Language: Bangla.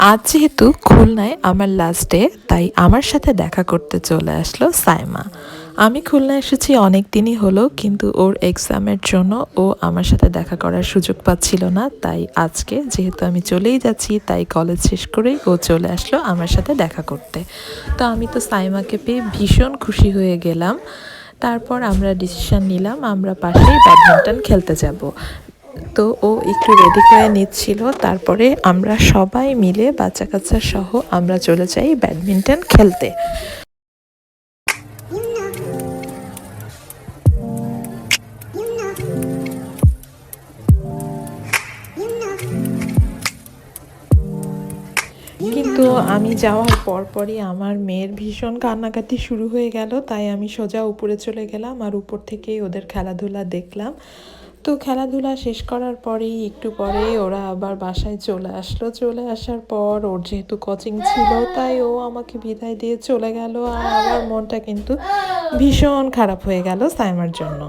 আজ যেহেতু খুলনায় আমার লাস্ট ডে, তাই আমার সাথে দেখা করতে চলে আসলো সাইমা। আমি খুলনা এসেছি অনেক দিনই হলো, কিন্তু ওর এক্সামের জন্য ও আমার সাথে দেখা করার সুযোগ পাচ্ছিল না। তাই আজকে যেহেতু আমি চলেই যাচ্ছি, তাই কলেজ শেষ করেই ও চলে আসলো আমার সাথে দেখা করতে। তো আমি তো সাইমাকে পেয়ে ভীষণ খুশি হয়ে গেলাম। তারপর আমরা ডিসিশন নিলাম আমরা পাশেই ব্যাডমিন্টন খেলতে যাব। তো ও একটু রেডি করে নিচ্ছিল, তারপরে আমরা সবাই মিলে বাচ্চা কাচ্চা সহ আমরা চলে যাই ব্যাডমিন্টন খেলতে। কিন্তু আমি যাওয়ার পরপরই আমার মেয়ের ভীষণ কান্নাকাটি শুরু হয়ে গেল, তাই আমি সোজা উপরে চলে গেলাম আর উপর থেকেই ওদের খেলাধুলা দেখলাম। তো খেলাধুলা শেষ করার পরেই একটু পরেই ওরা আবার বাসায় চলে আসলো। চলে আসার পর ওর যেহেতু কোচিং ছিল, তাই ও আমাকে বিদায় দিয়ে চলে গেল। আর আমার মনটা কিন্তু ভীষণ খারাপ হয়ে গেল সাইমার জন্য।